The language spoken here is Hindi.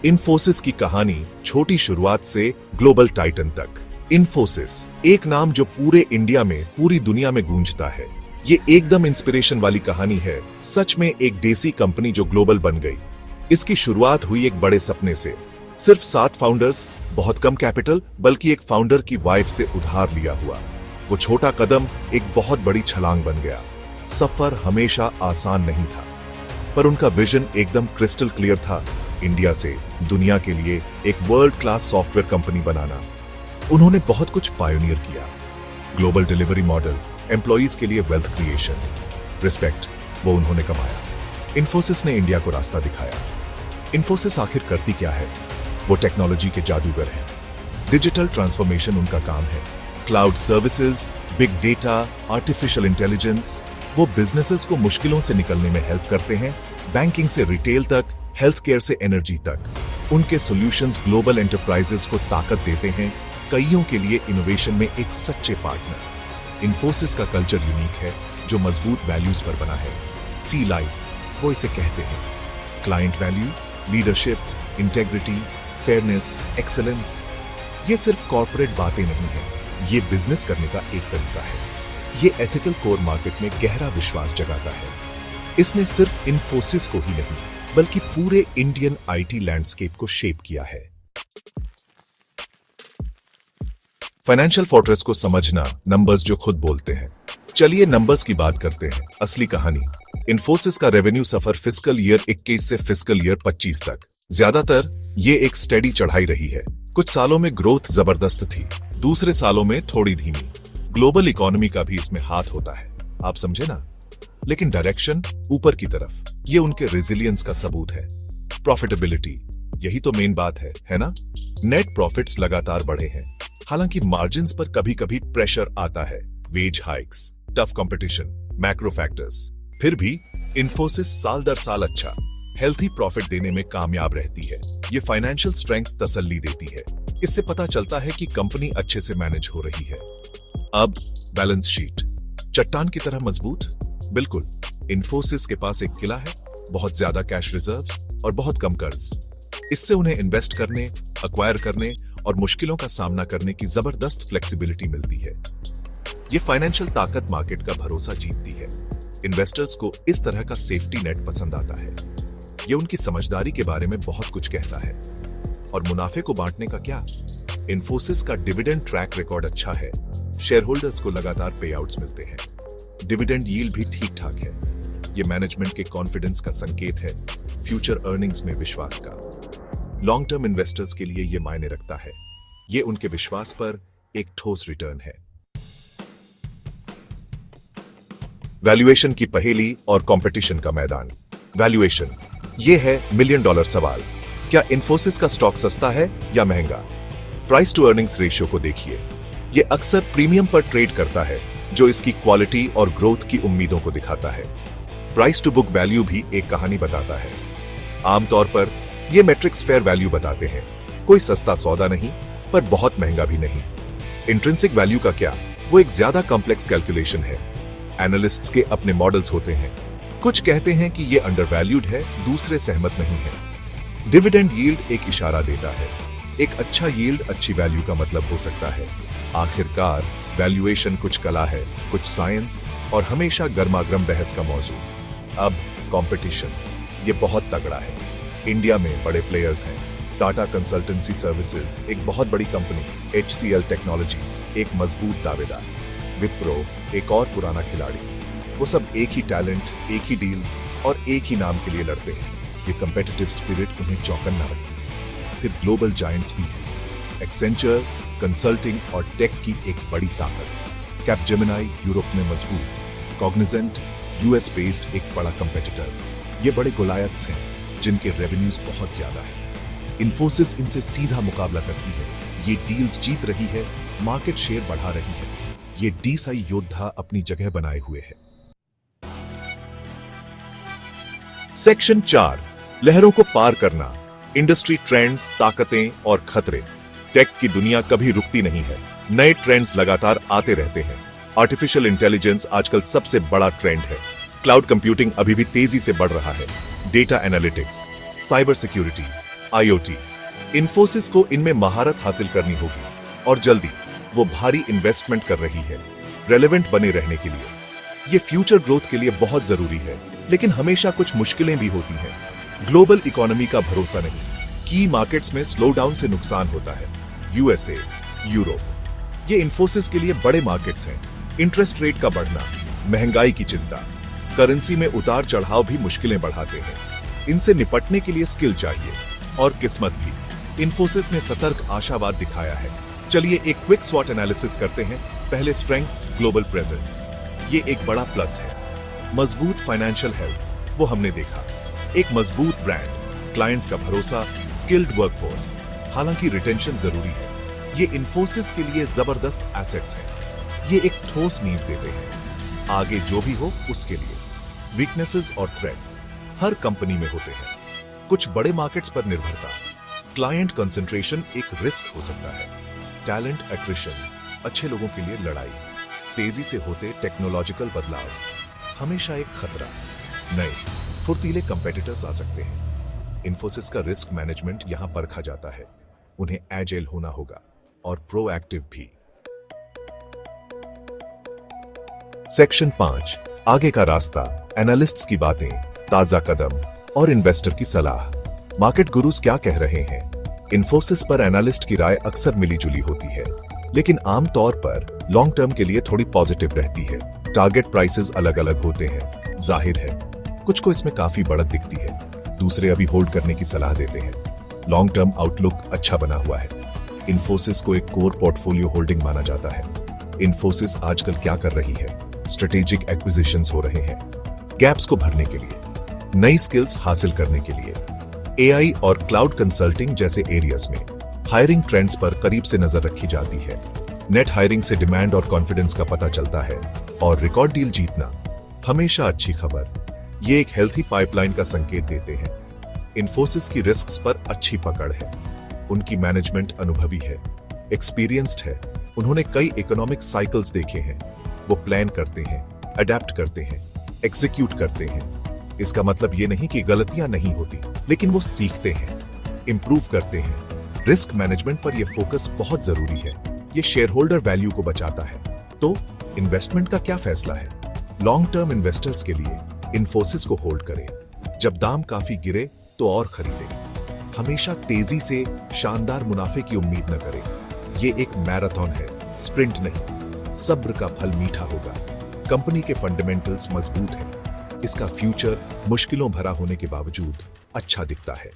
इन्फोसिस की कहानी छोटी शुरुआत से ग्लोबल टाइटन तक। इन्फोसिस एक नाम जो पूरे इंडिया में, पूरी दुनिया में गूंजता है। ये एकदम इंस्पिरेशन वाली कहानी है, सच में एक देसी कंपनी जो ग्लोबल बन गई। इसकी शुरुआत हुई एक बड़े सपने से। सिर्फ 7 फाउंडर्स, बहुत कम कैपिटल, बल्कि एक फाउंडर की वाइफ से उधार लिया हुआ। वो छोटा कदम एक बहुत बड़ी छलांग बन गया। सफर हमेशा आसान नहीं था, पर उनका विजन एकदम क्रिस्टल क्लियर था, इंडिया से दुनिया के लिए एक वर्ल्ड क्लास सॉफ्टवेयर कंपनी बनाना। उन्होंने बहुत कुछ पायोनियर किया। ग्लोबल डिलीवरी मॉडल, एम्प्लॉइज के लिए वेल्थ क्रिएशन, रिस्पेक्ट, वो उन्होंने कमाया। इन्फोसिस ने इंडिया को रास्ता दिखाया। इन्फोसिस आखिर करती क्या है? वो टेक्नोलॉजी के जादूगर हैं। डिजिटल ट्रांसफॉर्मेशन उनका काम है। Cloud services, big data, artificial intelligence, वो बिजनेसेस को मुश्किलों से निकलने में हेल्प करते हैं। बैंकिंग से रिटेल तक, हेल्थ केयर से एनर्जी तक। उनके सॉल्यूशंस ग्लोबल एंटरप्राइजेस को ताकत देते हैं, कईयों के लिए इनोवेशन में एक सच्चे पार्टनर। इन्फोसिस का कल्चर यूनिक है, जो मजबूत वैल्यूज पर बना है। सी लाइफ, वो इसे कहते हैं। Client value, leadership, integrity, fairness, excellence. ये सिर्फ कॉर्पोरेट बातें नहीं है, ये बिजनेस करने का एक तरीका है। ये एथिकल कोर मार्केट में गहरा विश्वास जगाता है। इसने सिर्फ इन्फोसिस को ही नहीं, बल्कि पूरे इंडियन आईटी लैंडस्केप को शेप किया है। फाइनेंशियल फोर्ट्रेस को समझना, नंबर्स जो खुद बोलते हैं। चलिए नंबर्स की बात करते हैं। असली कहानी। इन्फोसिस का रेवेन्यू सफर फिस्कल ईयर 21 से फिस्कल ईयर 25 तक ज्यादातर ये एक स्टेडी चढ़ाई रही है। कुछ सालों में ग्रोथ जबरदस्त थी, दूसरे सालों में थोड़ी धीमी। ग्लोबल इकोनॉमी का भी इसमें हाथ होता है, आप समझे ना। लेकिन डायरेक्शन ऊपर की तरफ, ये उनके रेजिलियंस का सबूत है। प्रॉफिटेबिलिटी, यही तो मेन बात है ना। नेट प्रॉफिट्स लगातार बढ़े हैं, हालांकि मार्जिन्स पर कभी कभी प्रेशर आता है। Wage hikes, tough competition, macro factors. फिर भी इन्फोसिस साल दर साल अच्छा, हेल्थी प्रॉफिट देने में कामयाब रहती है। ये फाइनेंशियल स्ट्रेंथ तसल्ली देती है। इससे पता चलता है कि कंपनी अच्छे से मैनेज हो रही है। अब बैलेंस शीट चट्टान की तरह मजबूत? बिल्कुल। इन्फोसिस के पास एक किला है, बहुत ज्यादा कैश रिजर्व्स और बहुत कम कर्ज। इससे उन्हें इन्वेस्ट करने, अक्वायर करने और मुश्किलों का सामना करने की जबरदस्त फ्लेक्सिबिलिटी मिलती है। ये फाइनेंशियल ताकत मार्केट का भरोसा जीतती है। इन्वेस्टर्स को इस तरह का सेफ्टी नेट पसंद आता है। ये उनकी समझदारी के बारे में बहुत कुछ कहता है। और मुनाफे को बांटने का क्या? इन्फोसिस का डिविडेंड ट्रैक रिकॉर्ड अच्छा है। शेयर होल्डर्स को लगातार पे आउट्स मिलते हैं। डिविडेंड यील्ड भी ठीक ठाक है। ये मैनेजमेंट के कॉन्फिडेंस का संकेत है, फ्यूचर अर्निंग्स में विश्वास का। लॉन्ग टर्म इन्वेस्टर्स के लिए ये मायने रखता है। ये उनके विश्वास पर एक ठोस रिटर्न है। वैल्यूएशन की पहेली और कंपटीशन का मैदान। वैल्यूएशन, ये है $1 मिलियन सवाल। क्या इन्फोसिस का स्टॉक सस्ता है या महंगा? प्राइस टू अर्निंग्स रेशियो को देखिए। ये अक्सर प्रीमियम पर ट्रेड करता है, जो इसकी क्वालिटी और ग्रोथ की उम्मीदों को दिखाता है। प्राइस टू बुक वैल्यू भी एक कहानी बताता है। आमतौर पर ये मैट्रिक्स फेयर वैल्यू बताते हैं। कोई सस्ता सौदा नहीं, पर बहुत महंगा भी नहीं। इंट्रिंसिक वैल्यू का क्या? वो एक ज्यादा कॉम्प्लेक्स कैलकुलेशन है। एनालिस्ट्स के अपने मॉडल्स होते हैं। कुछ कहते हैं कि ये अंडरवैल्यूड है, दूसरे सहमत नहीं है। डिविडेंड यील्ड एक इशारा देता है। एक अच्छा यील्ड अच्छी वैल्यू का मतलब हो सकता है। आखिरकार वैल्यूएशन कुछ कला है, कुछ साइंस और हमेशा गर्मागर्म बहस का मौजू। अब कंपटीशन, ये बहुत तगड़ा है। इंडिया में बड़े प्लेयर्स हैं। टाटा कंसल्टेंसी सर्विसेज एक बहुत बड़ी कंपनी, HCL टेक्नोलॉजीज एक मजबूत दावेदार, विप्रो एक और पुराना खिलाड़ी। वो सब एक ही टैलेंट, एक ही डील्स और एक ही नाम के लिए लड़ते हैं। ये कंपेटिटिव स्पिरिट उन्हें चौकन्ना रखती है। फिर ग्लोबल जायंट्स भी हैं। एक्सेंचर कंसल्टिंग और टेक की एक बड़ी ताकत। कैपजेमिनाई यूरोप में मजबूत, कॉग्निजेंट US बेस्ड एक बड़ा कंपेटिटर। ये बड़े गोलायत्स हैं, जिनके रेवेन्यूज बहुत ज्यादा है। इन्फोसिस इनसे सीधा मुकाबला करती है। ये डील्स जीत रही है, मार्केट शेयर बढ़ा रही है। ये डीसाई योद्धा अपनी जगह बनाए हुए है। सेक्शन 4, लहरों को पार करना। इंडस्ट्री ट्रेंड्स, ताकतें और खतरे। टेक की दुनिया कभी रुकती नहीं है। नए ट्रेंड्स लगातार आते रहते हैं। आर्टिफिशियल इंटेलिजेंस आजकल सबसे बड़ा ट्रेंड है। क्लाउड कंप्यूटिंग अभी भी तेजी से बढ़ रहा है। Data analytics, cyber security, IoT, Infosys को इनमें महारत हासिल करनी होगी और जल्दी। वो भारी इन्वेस्टमेंट कर रही है रेलेवेंट बने रहने के लिए। ये फ्यूचर ग्रोथ के लिए बहुत जरूरी है, लेकिन हमेशा कुछ मुश्किलें भी होती हैं। ग्लोबल इकोनॉमी का भरोसा नहीं, की मार्केट्स में स्लो डाउन से नुकसान होता है। USA, यूरोप, ये इन्फोसिस के लिए बड़े मार्केट्स हैं। इंटरेस्ट रेट का बढ़ना, महंगाई की चिंता, करेंसी में उतार चढ़ाव भी मुश्किलें बढ़ाते हैं। इनसे निपटने के लिए स्किल चाहिए और किस्मत भी। इन्फोसिस ने सतर्क आशावाद दिखाया है। चलिए एक क्विक स्वॉट एनालिसिस करते हैं। पहले स्ट्रेंथ्स, ग्लोबल प्रेजेंस, ये एक बड़ा प्लस है। मजबूत फाइनेंशियल हेल्थ, वो हमने देखा। एक मजबूत ब्रांड, क्लाइंट्स का भरोसा, स्किल्ड वर्कफोर्स, हालांकि रिटेंशन जरूरी है। ये इन्फोसिस के लिए जबरदस्त एसेट्स हैं। ये एक ठोस नींव देते हैं आगे जो भी हो उसके लिए। वीकनेसेस और थ्रेट्स हर कंपनी में होते हैं। कुछ बड़े मार्केट्स पर निर्भरता, क्लाइंट कंसंट्रेशन एक रिस्क हो सकता है। टैलेंट एट्रिशन, अच्छे लोगों के लिए लड़ाई, तेजी से होते टेक्नोलॉजिकल बदलाव, हमेशा एक खतरा। नए फुर्तीले कंपेटिटर्स आ सकते हैं। इन्फोसिस का रिस्क मैनेजमेंट यहां परखा जाता है। उन्हें एजाइल होना होगा और प्रोएक्टिव भी। सेक्शन 5, आगे का रास्ता, एनालिस्ट्स की बातें, ताजा कदम और इन्वेस्टर की सलाह। मार्केट गुरुज क्या कह रहे हैं? इन्फोसिस पर एनालिस्ट की राय अक्सर मिली जुली होती है, लेकिन आमतौर पर लॉन्ग टर्म के लिए थोड़ी पॉजिटिव रहती है। टारगेट प्राइसेस अलग अलग होते हैं। जाहिर है कुछ को इसमें काफी बढ़त दिखती है, दूसरे अभी होल्ड करने की सलाह देते हैं। लॉन्ग टर्म आउटलुक अच्छा बना हुआ है। इन्फोसिस को एक कोर पोर्टफोलियो होल्डिंग माना जाता है। इन्फोसिस आजकल क्या कर रही है? स्ट्रेटेजिक एक्विजिशंस हो रहे हैं गैप्स को भरने के लिए, नई स्किल्स हासिल करने के लिए। AI और क्लाउड कंसल्टिंग जैसे एरियाज में हायरिंग ट्रेंड्स पर करीब से नजर रखी जाती है। नेट हायरिंग से डिमांड और कॉन्फिडेंस का पता चलता है, और रिकॉर्ड डील जीतना हमेशा अच्छी खबर। ये एक हेल्थी पाइपलाइन का संकेत देते हैं। इन्फोसिस की रिस्क्स पर अच्छी पकड़ है। उनकी मैनेजमेंट अनुभवी है, एक्सपीरियंस्ड है। उन्होंने कई इकोनॉमिक साइकिल्स देखे हैं। वो प्लान करते हैं, अडेप्ट करते हैं, एग्जीक्यूट करते हैं। इसका मतलब ये नहीं कि गलतियां नहीं होती, लेकिन वो सीखते हैं, इंप्रूव करते हैं। रिस्क मैनेजमेंट पर यह फोकस बहुत जरूरी है। ये शेयर होल्डर वैल्यू को बचाता है। तो इन्वेस्टमेंट का क्या फैसला है? लॉन्ग टर्म इन्वेस्टर्स के लिए इन्फोसिस को होल्ड करें। जब दाम काफी गिरे तो और खरीदें। हमेशा तेजी से शानदार मुनाफे की उम्मीद न करें। ये एक मैराथन है, स्प्रिंट नहीं। सब्र का फल मीठा होगा। कंपनी के फंडामेंटल्स मजबूत हैं। इसका फ्यूचर मुश्किलों भरा होने के बावजूद अच्छा दिखता है।